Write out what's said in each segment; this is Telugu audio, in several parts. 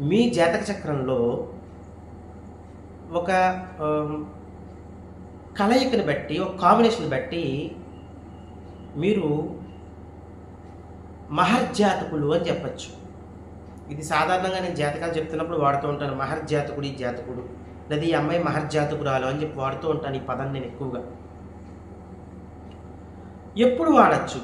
మీ జాతక చక్రంలో ఒక కలయికని బట్టి, ఒక కాంబినేషన్ బట్టి మీరు మహర్జాతకులు అని చెప్పచ్చు. ఇది సాధారణంగా నేను జాతకాలు చెప్తున్నప్పుడు వాడుతూ ఉంటాను. మహర్జాతకుడు, ఈ జాతకుడు లేదా ఈ అమ్మాయి మహర్జాతకురాలు అని చెప్పి వాడుతూ ఉంటాను. ఈ పదాన్ని నేను ఎక్కువగా ఎప్పుడు వాడచ్చు?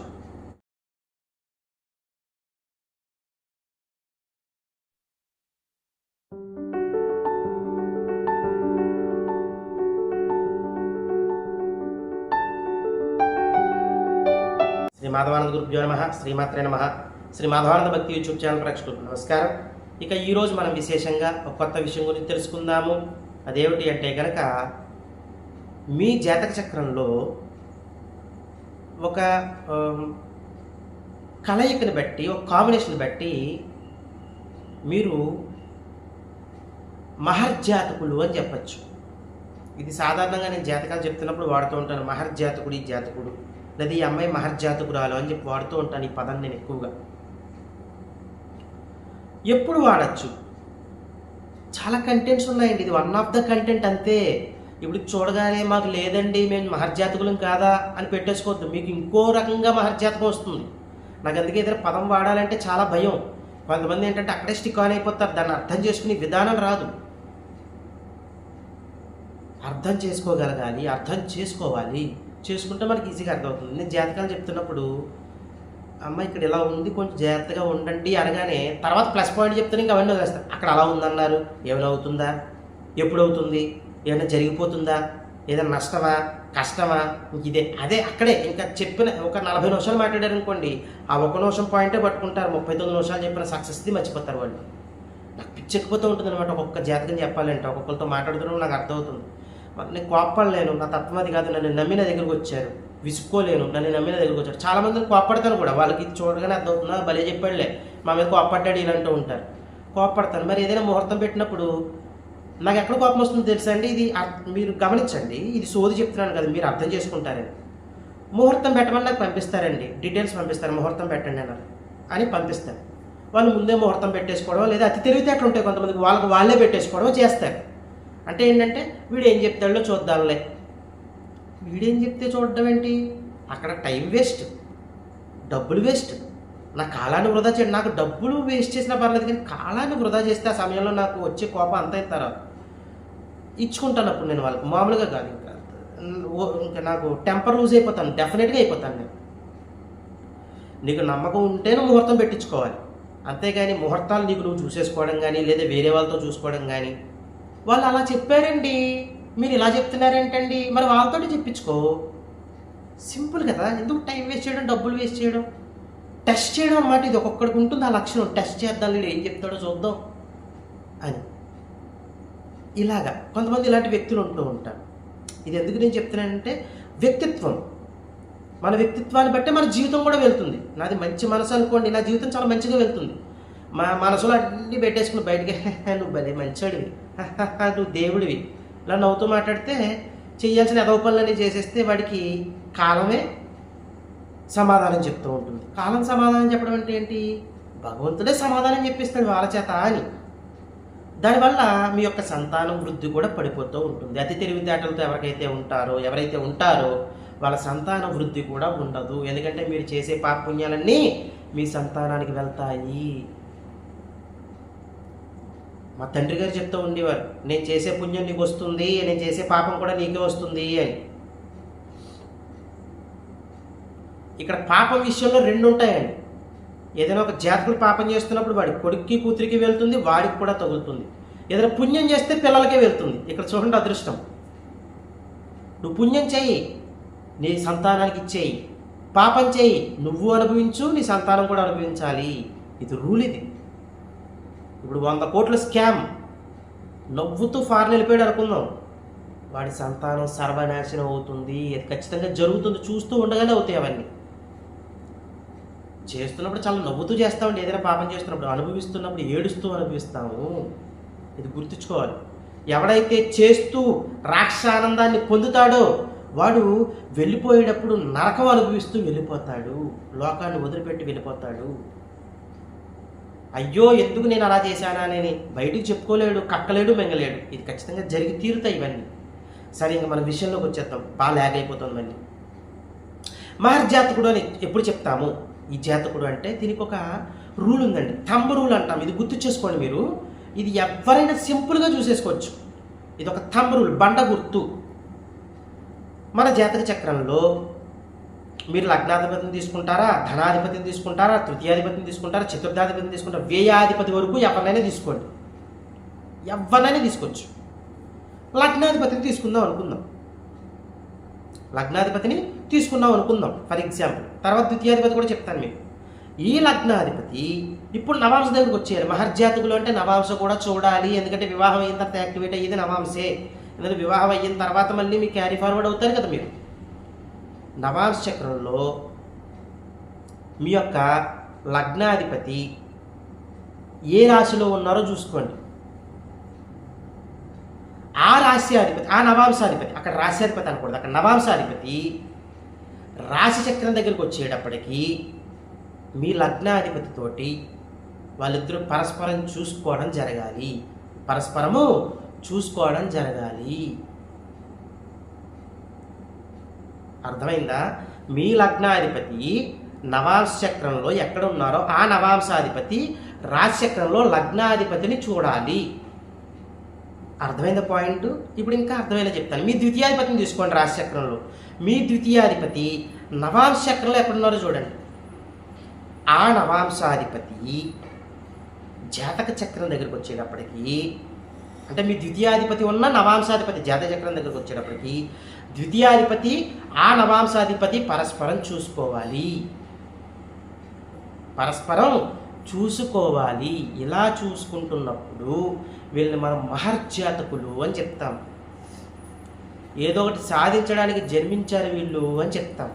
శ్రీ మాధవానంద గురుభ్యో నమః. శ్రీమాత్రే నమః. శ్రీ మాధవానంద భక్తి యూట్యూబ్ ఛానల్ ప్రేక్షకులకు నమస్కారం. ఇక ఈరోజు మనం విశేషంగా ఒక కొత్త విషయం గురించి తెలుసుకుందాము. అదేమిటి అంటే కనుక మీ జాతక చక్రంలో ఒక కలయికని బట్టి, ఒక కాంబినేషన్ బట్టి మీరు మహర్జాతకులు అని చెప్పచ్చు. ఇది సాధారణంగా నేను జాతకాలు చెప్తున్నప్పుడు వాడుతూ ఉంటాను. మహర్జాతకుడు, ఈ జాతకుడు లేదా ఈ అమ్మాయి మహర్జాతకురాలు అని చెప్పి వాడుతూ ఉంటాను. ఈ పదాన్ని నేను ఎక్కువగా ఎప్పుడు వాడచ్చు? చాలా కంటెంట్స్ ఉన్నాయండి. ఇది వన్ ఆఫ్ ద కంటెంట్ అంతే. ఇప్పుడు చూడగానే మాకు లేదండి, మేము మహర్జాతకులం కాదా అని పెట్టేసుకోవద్దు. మీకు ఇంకో రకంగా మహర్జాతకం వస్తుంది. నాకు అందుకే ఏదైనా పదం వాడాలంటే చాలా భయం. కొంతమంది ఏంటంటే అక్కడే స్టిక్ ఆన్ అయిపోతారు. దాన్ని అర్థం చేసుకునే విధానం రాదు. అర్థం చేసుకోగలగాలి, అర్థం చేసుకోవాలి. చేసుకుంటే మనకి ఈజీగా అర్థమవుతుంది. నేను జాతకాలు చెప్తున్నప్పుడు అమ్మ ఇక్కడ ఇలా ఉంది, కొంచెం జాగ్రత్తగా ఉండండి అనగానే తర్వాత ప్లస్ పాయింట్ చెప్తాను, ఇంకా అవన్నీ వదిలేస్తాను. అక్కడ అలా ఉందన్నారు, ఏమైనా అవుతుందా, ఎప్పుడు అవుతుంది, ఏమైనా జరిగిపోతుందా, ఏదైనా నష్టమా, కష్టమా, ఇంక ఇదే అదే అక్కడే ఇంకా చెప్పిన ఒక 40 నిమిషాలు మాట్లాడారు అనుకోండి, ఆ 1 నిమిషం పాయింటే పట్టుకుంటారు. 39 నిమిషాలు చెప్పిన సక్సెస్ది మర్చిపోతారు వాళ్ళు. నాకు పిచ్చెక్కిపోతూ ఉంటుంది అనమాట. ఒక్కొక్క జాతకం చెప్పాలంటే ఒక్కొక్కరితో మాట్లాడుతున్నాం నాకు అర్థమవుతుంది. నేను కోప్పడలేను, నా తత్వం అది కాదు. నన్ను నమ్మిన దగ్గరకు వచ్చారు, విసుకోలేను. నన్ను నమ్మిన దగ్గరకు వచ్చారు. చాలా మందిని కోప్పడతాను కూడా. వాళ్ళకి ఇది చూడగానే అర్థమవుతుందా, భలే చెప్పాడులే, మా మీద కోప్పడ్డాడు ఇలాంటూ ఉంటారు. కోప్పడతాను. మరి ఏదైనా ముహూర్తం పెట్టినప్పుడు నాకు ఎక్కడ కోపం వస్తుందో తెలుసా అండి? ఇది మీరు గమనించండి. ఇది సోది చెప్తున్నాను కదా, మీరు అర్థం చేసుకుంటారని. ముహూర్తం పెట్టమని నాకు పంపిస్తారండి, డీటెయిల్స్ పంపిస్తారు. ముహూర్తం పెట్టండి అని పంపిస్తారు. వాళ్ళు ముందే ముహూర్తం పెట్టేసుకోవడం, లేదా అతి తెలివితేటలు ఉంటాయి కొంతమందికి, వాళ్ళకి వాళ్ళే పెట్టేసుకోవడం చేస్తారు. అంటే ఏంటంటే వీడు ఏం చెప్తాడో చూద్దాంలే. వీడేం చెప్తే చూడడం ఏంటి? అక్కడ టైం వేస్ట్, డబ్బులు వేస్ట్. నా కాలాన్ని వృధా చేయండి. నాకు డబ్బులు వేస్ట్ చేసినా పర్లేదు, కానీ కాలాన్ని వృధా చేస్తే ఆ సమయంలో నాకు వచ్చే కోపం అంత ఇస్తారా ఇచ్చుకుంటాను. అప్పుడు నేను వాళ్ళకి మామూలుగా కాదు, ఇంకా నాకు టెంపర్ లూజ్ అయిపోతాను, డెఫినెట్గా అయిపోతాను నేను. నీకు నమ్మకం ఉంటేనే ముహూర్తం పెట్టించుకోవాలి. అంతేగాని ముహూర్తాలు నీకు నువ్వు చూసేసుకోవడం కానీ, లేదా వేరే వాళ్ళతో చూసుకోవడం కానీ. వాళ్ళు అలా చెప్పారండి, మీరు ఇలా చెప్తున్నారేంటండి, మరి వాళ్ళతో చెప్పించుకో. సింపుల్ కదా. ఎందుకు టైం వేస్ట్ చేయడం, డబ్బులు వేస్ట్ చేయడం? టెస్ట్ చేయడం అన్నమాట. ఇది ఒక్కొక్కడికి ఉంటుంది ఆ లక్షణం. టెస్ట్ చేద్దాం, వీడు ఏం చెప్తాడో చూద్దాం అని. ఇలాగా కొంతమంది ఇలాంటి వ్యక్తులు ఉంటూ ఉంటారు. ఇది ఎందుకు నేను చెప్తున్నానంటే, వ్యక్తిత్వం, మన వ్యక్తిత్వాన్ని బట్టే మన జీవితం కూడా వెళ్తుంది. నాది మంచి మనసు అనుకోండి, నా జీవితం చాలా మంచిగా వెళ్తుంది. మా మనసులో అన్నీ పెట్టేసుకుని బయటికి నువ్వు భలే మంచోడివి, నువ్వు దేవుడివి, ఇలా నవ్వుతూ మాట్లాడితే చేయాల్సిన ఎదవ పనులన్నీ చేసేస్తే వాడికి కాలమే సమాధానం చెప్తూ ఉంటుంది. కాలం సమాధానం చెప్పడం అంటే ఏంటి? భగవంతుడే సమాధానం చెప్పిస్తాడు వాళ్ళ చేత అని. దానివల్ల మీ యొక్క సంతానం వృద్ధి కూడా పడిపోతూ ఉంటుంది. అతి తెలివితేటలతో ఎవరైతే ఉంటారో వాళ్ళ సంతాన వృద్ధి కూడా ఉండదు. ఎందుకంటే మీరు చేసే పాపపుణ్యాలన్నీ మీ సంతానానికి వెళ్తాయి. మా తండ్రి గారు చెప్తూ ఉండేవారు, నేను చేసే పుణ్యం నీకు వస్తుంది, నేను చేసే పాపం కూడా నీకే వస్తుంది అని. ఇక్కడ పాపం విషయంలో 2 ఉంటాయండి. ఏదైనా ఒక జాతకుడు పాపం చేస్తున్నప్పుడు వాడి కొడుక్కి కూతురికి వెళ్తుంది, వాడికి కూడా తగులుతుంది. ఏదైనా పుణ్యం చేస్తే పిల్లలకే వెళ్తుంది. ఇక్కడ చూడండి అదృష్టం. నువ్వు పుణ్యం చేయి, నీ సంతానానికి ఇచ్చేయి. పాపం చేయి, నువ్వు అనుభవించు, నీ సంతానం కూడా అనుభవించాలి. ఇది రూల్. ఇది ఇప్పుడు 100 కోట్ల స్కామ్, నవ్వుతూ ఫారెన్ వెళ్ళిపోయాడు అనుకుందాం, వాడి సంతానం సర్వనాశనం అవుతుంది. అది ఖచ్చితంగా జరుగుతుంది. చూస్తూ ఉండగానే అవుతాయి అవన్నీ. చేస్తున్నప్పుడు చాలా నవ్వుతూ చేస్తామండి. ఏదైనా పాపం చేస్తున్నప్పుడు, అనుభవిస్తున్నప్పుడు ఏడుస్తూ అనుభవిస్తాము. ఇది గుర్తుంచుకోవాలి. ఎవడైతే చేస్తూ రాక్షసానందాన్ని పొందుతాడో వాడు వెళ్ళిపోయేటప్పుడు నరకం అనుభవిస్తూ వెళ్ళిపోతాడు, లోకాన్ని వదిలిపెట్టి వెళ్ళిపోతాడు. అయ్యో ఎందుకు నేను అలా చేశానా అని బయటికి చెప్పుకోలేడు, కక్కలేడు, మెంగలేడు. ఇది ఖచ్చితంగా జరిగి తీరుతాయి ఇవన్నీ. సరే, ఇంకా మన విషయంలోకి వచ్చేద్దాం. బాగా ల్యాగ్ అయిపోతుంది మళ్ళీ. మహర్జాతకుడు అని ఎప్పుడు చెప్తాము? ఈ జాతకుడు అంటే దీనికి ఒక రూల్ ఉందండి, థంబ్ రూల్ అంటాం. ఇది గుర్తు చేసుకోండి మీరు. ఇది ఎవరైనా సింపుల్గా చూసేసుకోవచ్చు. ఇది ఒక థంబ్ రూల్, బండ గుర్తు. మన జాతక చక్రంలో మీరు లగ్నాధిపతిని తీసుకుంటారా, ధనాధిపతిని తీసుకుంటారా, తృతీయాధిపతిని తీసుకుంటారా, చతుర్థాధిపతిని తీసుకుంటారా, వ్యయాధిపతి వరకు ఎవరినైనా తీసుకోండి. ఎవరినైనా తీసుకోవచ్చు. లగ్నాధిపతిని తీసుకుందాం అనుకుందాం. లగ్నాధిపతిని తీసుకున్నాం అనుకుందాం ఫర్ ఎగ్జాంపుల్. తర్వాత ద్వితీయాధిపతి కూడా చెప్తాను మీకు. ఈ లగ్నాధిపతి ఇప్పుడు నవాంశ దగ్గరికి వచ్చేయాలి. మహర్జాతకులు అంటే నవాంశ కూడా చూడాలి, ఎందుకంటే వివాహం అయిన తర్వాత యాక్టివేట్ అయ్యేది నవాంశే. ఎందుకంటే వివాహం అయిన తర్వాత మళ్ళీ మీకు క్యారీ ఫార్వర్డ్ అవుతారు కదా మీరు. నవాంశ చక్రంలో మీ యొక్క లగ్నాధిపతి ఏ రాశిలో ఉన్నారో చూసుకోండి. ఆ రాశ్యాధిపతి, ఆ నవాంశాధిపతి, అక్కడ రాశ్యాధిపతి అనకూడదు, అక్కడ నవాంశాధిపతి రాశి చక్రం దగ్గరికి వచ్చేటప్పటికి మీ లగ్నాధిపతితోటి వాళ్ళిద్దరూ పరస్పరం చూసుకోవడం జరగాలి. పరస్పరము చూసుకోవడం జరగాలి. అర్థమైందా? మీ లగ్నాధిపతి నవాంశ చక్రంలో ఎక్కడ ఉన్నారో ఆ నవాంశాధిపతి రాశి చక్రంలో లగ్నాధిపతిని చూడాలి. అర్థమైందా పాయింట్? ఇప్పుడు ఇంకా అర్థమైనా చెప్తాను. మీ ద్వితీయాధిపతిని తీసుకోండి. రాశి చక్రంలో మీ ద్వితీయాధిపతి నవాంశ చక్రంలో ఎక్కడున్నారో చూడండి. ఆ నవాంశాధిపతి జాతక చక్రం దగ్గరికి వచ్చేటప్పటికి, అంటే మీ ద్వితీయాధిపతి ఉన్న నవాంశాధిపతి జాతక చక్రం దగ్గరికి వచ్చేటప్పటికి ద్వితీయాధిపతి ఆ నవాంశాధిపతి పరస్పరం చూసుకోవాలి. పరస్పరం చూసుకోవాలి. ఇలా చూసుకుంటున్నప్పుడు వీళ్ళని మనం మహర్జాతకులు అని చెప్తాం. ఏదో ఒకటి సాధించడానికి జన్మించారు వీళ్ళు అని చెప్తాం.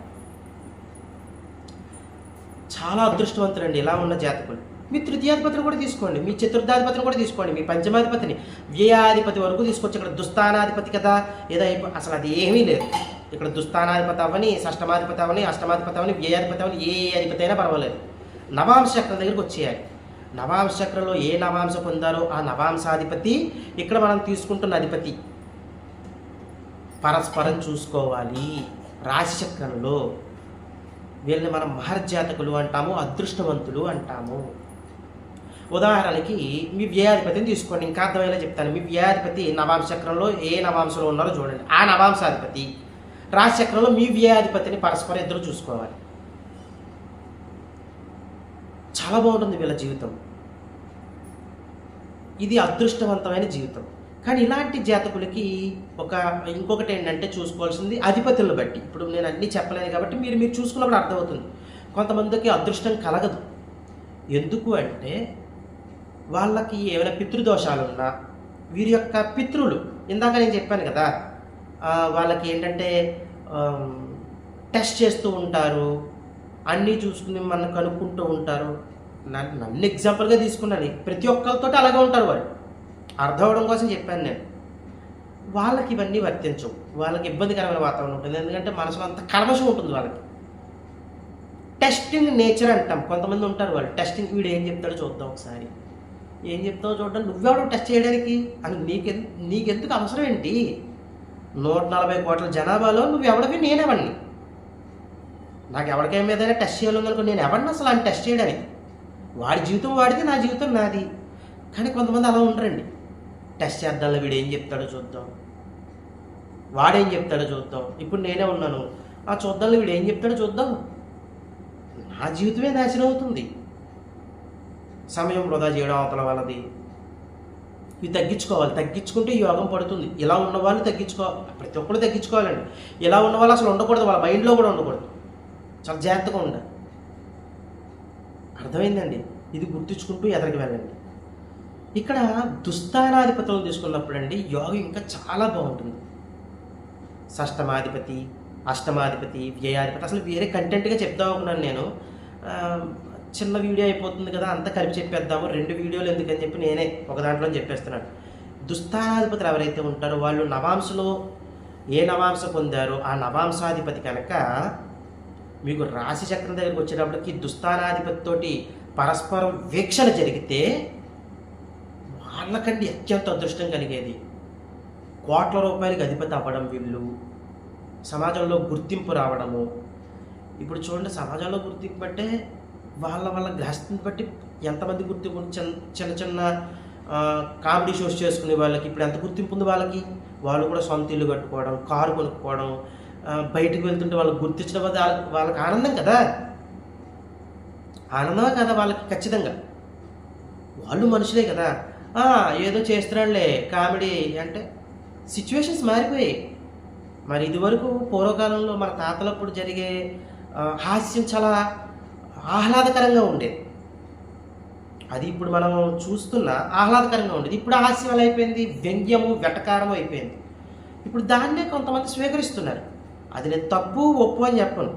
చాలా అదృష్టవంతులండి ఇలా ఉన్న జాతకులు. మీ తృతీయాధిపతిని కూడా తీసుకోండి, మీ చతుర్థాధిపతిని కూడా తీసుకోండి, మీ పంచమాధిపతిని, వ్యయాధిపతి వరకు తీసుకొచ్చి. ఇక్కడ దుస్థానాధిపతి కదా, ఏదో అసలు అది ఏమీ లేదు. ఇక్కడ దుస్థానాధిపతి అవని, షష్టమాధిపతి అవని, అష్టమాధిపతి అవని, వ్యయాధిపతి అవని, ఏ అధిపతి అయినా పర్వాలేదు. నవాంశ చక్రం దగ్గరికి వచ్చేయాలి. నవాంశ చక్రంలో ఏ నవాంశ పొందారో ఆ నవాంశాధిపతి ఇక్కడ మనం తీసుకుంటున్న అధిపతి పరస్పరం చూసుకోవాలి. రాశి చక్రంలో వీళ్ళని మనం మహర్జాతకులు అంటాము, అదృష్టవంతులు అంటాము. ఉదాహరణకి మీ వ్యయాధిపతిని తీసుకోండి, ఇంకా అర్థమయ్యేలా చెప్తాను. మీ వ్యయాధిపతి నవాంశ చక్రంలో ఏ నవాంశంలో ఉన్నారో చూడండి. ఆ నవాంశాధిపతి రాశి చక్రంలో మీ వ్యయాధిపతిని పరస్పరం ఇద్దరు చూసుకోవాలి. చాలా బాగుంటుంది వీళ్ళ జీవితం. ఇది అదృష్టవంతమైన జీవితం. కానీ ఇలాంటి జాతకులకి ఇంకొకటి ఏంటంటే చూసుకోవాల్సింది అధిపతులను బట్టి. ఇప్పుడు నేను అన్నీ చెప్పలేను కాబట్టి మీరు చూసుకున్నప్పుడు అర్థమవుతుంది. కొంతమందికి అదృష్టం కలగదు. ఎందుకు అంటే వాళ్ళకి ఏమైనా పితృదోషాలున్నా, వీరి యొక్క పితృలు, ఇందాక నేను చెప్పాను కదా, వాళ్ళకి ఏంటంటే టెస్ట్ చేస్తూ ఉంటారు, అన్నీ చూసుకుని మనం కనుక్కుంటూ ఉంటారు. నన్ను ఎగ్జాంపుల్గా తీసుకున్నాను. ప్రతి ఒక్కరితో అలాగే ఉంటారు వాళ్ళు. అర్థం అవడం కోసం చెప్పాను నేను. వాళ్ళకి ఇవన్నీ వర్తించవు. వాళ్ళకి ఇబ్బందికరమైన వాతావరణం ఉంటుంది. ఎందుకంటే మనసులో అంత కల్మషం ఉంటుంది వాళ్ళకి. టెస్టింగ్ నేచర్ అంటాం. కొంతమంది ఉంటారు వాళ్ళు టెస్టింగ్, వీడు ఏం చెప్తాడో చూద్దాం ఒకసారి, ఏం చెప్తావో చూడడం, నువ్వెవడో టెస్ట్ చేయడానికి అని నీకెందుకు అవసరం ఏంటి? 140 కోట్ల జనాభాలో నువ్వు ఎవడివి, నేనెవడిని? నాకు ఎవరికేం ఏదైనా టెస్ట్ చేయాలనుకో, నేను ఎవరిని అసలు ఆయన టెస్ట్ చేయడానికి? వాడి జీవితం వాడిది, నా జీవితం నాది. కానీ కొంతమంది అలా ఉండరండి. టెస్ట్ చేద్దాం, వీడు ఏం చెప్తాడో చూద్దాం, వాడేం చెప్తాడో చూద్దాం. ఇప్పుడు నేనే ఉన్నాను, చూద్దాం వీడు ఏం చెప్తాడో చూద్దాం. నా జీవితమే నాశనం అవుతుంది. సమయం వృధా చేయడం అవతల వాళ్ళది. ఇవి తగ్గించుకోవాలి. తగ్గించుకుంటే ఈ యోగం పడుతుంది. ఇలా ఉన్నవాళ్ళు తగ్గించుకోవాలి. ప్రతి ఒక్కరు తగ్గించుకోవాలండి. ఇలా ఉన్నవాళ్ళు అసలు ఉండకూడదు, వాళ్ళ మైండ్లో కూడా ఉండకూడదు. చాలా జాగ్రత్తగా ఉండాలి. అర్థమైందండి? ఇది గుర్తుంచుకుంటూ ఎదరికి వెళ్ళండి. ఇక్కడ దుస్థానాధిపతులను తీసుకున్నప్పుడు అండి యోగం ఇంకా చాలా బాగుంటుంది. షష్టమాధిపతి, అష్టమాధిపతి, వ్యయాధిపతి, అసలు వేరే కంటెంట్గా చెప్దాం అనుకున్నాను నేను. చిన్న వీడియో అయిపోతుంది కదా, అంతా కలిపి చెప్పేద్దాము, 2 వీడియోలు ఎందుకని చెప్పి నేనే ఒక దాంట్లో చెప్పేస్తున్నాను. దుస్థానాధిపతులు ఎవరైతే ఉంటారో వాళ్ళు నవాంశలో ఏ నవాంశ పొందారో ఆ నవాంశాధిపతి కనుక మీకు రాశి చక్రం దగ్గరికి వచ్చేటప్పటికి దుస్థానాధిపతితోటి పరస్పరం వీక్షణ జరిగితే వాళ్ళకంటే అత్యంత అదృష్టం కలిగేది. కోట్ల రూపాయలకి అధిపతి అవ్వడం వీళ్ళు, సమాజంలో గుర్తింపు రావడము. ఇప్పుడు చూడండి, సమాజంలో గుర్తింపు అంటే వాళ్ళ గ్రహస్థితిని బట్టి ఎంతమంది గుర్తింపు. చిన్న చిన్న కామెడీ షోస్ చేసుకునే వాళ్ళకి ఇప్పుడు ఎంత గుర్తింపు ఉంది వాళ్ళకి. వాళ్ళు కూడా సొంత ఇల్లు కట్టుకోవడం, కారు కొనుక్కోవడం, బయటకు వెళ్తుంటే వాళ్ళకి గుర్తించడం వల్ల వాళ్ళకి ఆనందం కదా. ఆనందమే కదా వాళ్ళకి ఖచ్చితంగా. వాళ్ళు మనుషులే కదా. ఏదో చేస్తున్నాడులే కామెడీ అంటే సిచ్యువేషన్స్ మారిపోయాయి. మరి ఇదివరకు పూర్వకాలంలో మన తాతలప్పుడు జరిగే హాస్యం చాలా ఆహ్లాదకరంగా ఉండేది. అది ఇప్పుడు మనం చూస్తున్న ఆహ్లాదకరంగా ఉండేది. ఇప్పుడు హాస్యం ఎలా అయిపోయింది, వ్యంగ్యము వెటకారము అయిపోయింది. ఇప్పుడు దాన్నే కొంతమంది స్వీకరిస్తున్నారు. అది నేను తప్పు ఒప్పు అని చెప్పను.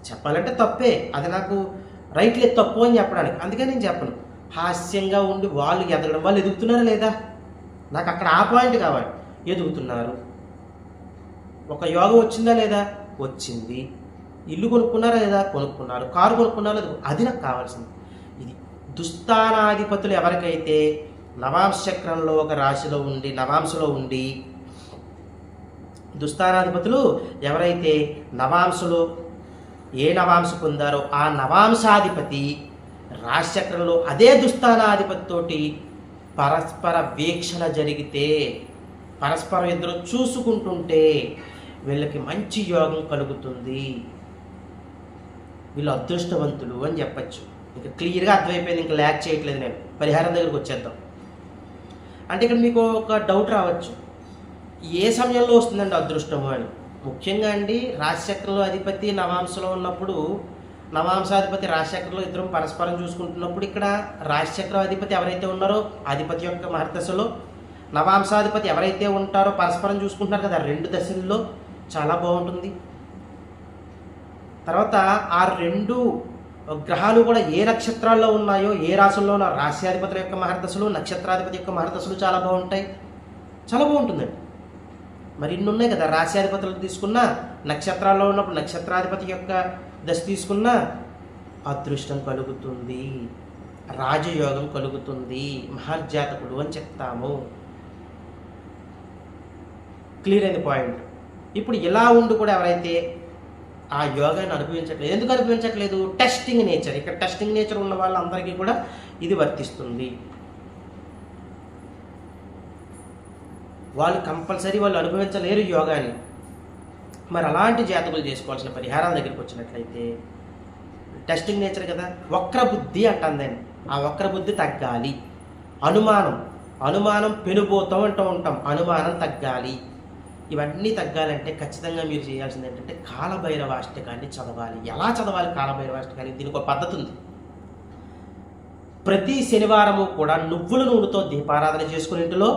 చెప్పాలంటే తప్పే, అది నాకు రైట్ లేదు తప్పు అని చెప్పడానికి. అందుకని నేను చెప్పను. హాస్యంగా ఉండి వాళ్ళు ఎదగడం, వాళ్ళు ఎదుగుతున్నారా లేదా, నాకు అక్కడ ఆ పాయింట్ కావాలి. ఎదుగుతున్నారు. ఒక యోగం వచ్చిందా లేదా, వచ్చింది. ఇల్లు కొనుక్కున్నారా లేదా, కొనుక్కున్నారు. కారు కొనుక్కున్నారా లేదా, అది నాకు కావాల్సింది. ఇది దుస్థానాధిపతులు ఎవరికైతే నవాంశ చక్రంలో ఒక రాశిలో ఉండి నవాంశలో ఉండి, దుస్థానాధిపతులు ఎవరైతే నవాంశలో ఏ నవాంశ పొందారో ఆ నవాంశాధిపతి రాశిచక్రంలో అదే దుస్థానాధిపతితోటి పరస్పర వీక్షణ జరిగితే, పరస్పరం ఇద్దరు చూసుకుంటుంటే వీళ్ళకి మంచి యోగం కలుగుతుంది. వీళ్ళు అదృష్టవంతులు అని చెప్పచ్చు. ఇంకా క్లియర్గా అర్థమైపోయింది, ఇంకా ల్యాక్ చేయట్లేదు. నేను పరిహారం దగ్గరికి వచ్చేద్దాం. అంటే ఇక్కడ మీకు ఒక డౌట్ రావచ్చు, ఏ సమయంలో వస్తుందండి అదృష్టము అని. ముఖ్యంగా అండి, రాశిచక్రంలో అధిపతి నవాంశలో ఉన్నప్పుడు, నవాంశాధిపతి రాశిచక్రంలో ఇద్దరం పరస్పరం చూసుకుంటున్నప్పుడు, ఇక్కడ రాశిచక్రం అధిపతి ఎవరైతే ఉన్నారో అధిపతి యొక్క మహర్దశలో, నవాంశాధిపతి ఎవరైతే ఉంటారో పరస్పరం చూసుకుంటున్నారు కదా, రెండు దశల్లో చాలా బాగుంటుంది. తర్వాత ఆ రెండు గ్రహాలు కూడా ఏ నక్షత్రాల్లో ఉన్నాయో, ఏ రాశుల్లో ఉన్న రాశ్యాధిపతుల యొక్క మహర్దశలు, నక్షత్రాధిపతి యొక్క మహర్దశలు చాలా బాగుంటాయి. చాలా బాగుంటుందండి. మరి ఇన్ని ఉన్నాయి కదా, రాశ్యాధిపతులు తీసుకున్నా, నక్షత్రాల్లో ఉన్నప్పుడు నక్షత్రాధిపతి యొక్క దశ తీసుకున్నా అదృష్టం కలుగుతుంది, రాజయోగం కలుగుతుంది, మహర్జాతకుడు అని చెప్తాము. క్లియర్ అయింది పాయింట్. ఇప్పుడు ఇలా ఉండి కూడా ఎవరైతే ఆ యోగాన్ని అనుభవించట్లేదు, ఎందుకు అనుభవించట్లేదు, టెస్టింగ్ నేచర్. ఇక్కడ టెస్టింగ్ నేచర్ ఉన్న వాళ్ళందరికీ కూడా ఇది వర్తిస్తుంది. వాళ్ళు కంపల్సరీ వాళ్ళు అనుభవించలేరు యోగాన్ని. మరి అలాంటి జాతకులు చేసుకోవాల్సిన పరిహారాల దగ్గరికి వచ్చినట్లయితే, టెస్టింగ్ నేచర్ కదా, వక్ర బుద్ధి అంటాం దాన్ని. ఆ వక్ర బుద్ధి తగ్గాలి. అనుమానం పెనుబోతం అంటూ ఉంటాం, అనుమానం తగ్గాలి. ఇవన్నీ తగ్గాలంటే ఖచ్చితంగా మీరు చేయాల్సింది ఏంటంటే కాలభైరవాష్టకాన్ని చదవాలి. ఎలా చదవాలి కాలభైరవాష్టకాన్ని? దీనికి ఒక పద్ధతి ఉంది. ప్రతి శనివారము కూడా నువ్వుల నూనెతో దీపారాధన చేసుకుని ఇంటిలో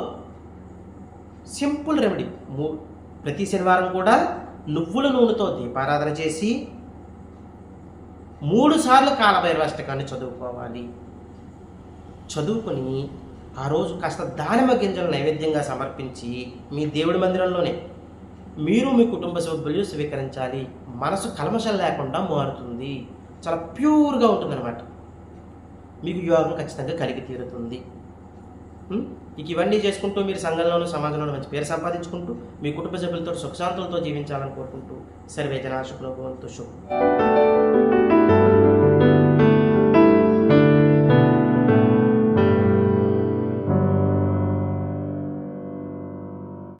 సింపుల్ రెమెడీ. ప్రతి శనివారం కూడా నువ్వుల నూనెతో దీపారాధన చేసి 3 సార్లు కాలభైరవాష్టకాన్ని చదువుకోవాలి. చదువుకొని ఆ రోజు కాస్త దానిమ్మ గింజలు నైవేద్యంగా సమర్పించి మీ దేవుడి మందిరంలోనే మీరు మీ కుటుంబ సభ్యులు స్వీకరించాలి. మనసు కల్మషం లేకుండా మారుతుంది, చాలా ప్యూర్గా ఉంటుందన్నమాట. మీకు యోగం ఖచ్చితంగా కలిగి తీరుతుంది. ఇక ఇవన్నీ చేసుకుంటూ మీరు సంఘంలోనూ సమాజంలోనూ మంచి పేరు సంపాదించుకుంటూ మీ కుటుంబ సభ్యులతో సుఖశాంతులతో జీవించాలని కోరుకుంటూ సర్వే జనా శుభ్నో భవంతు. శుభం.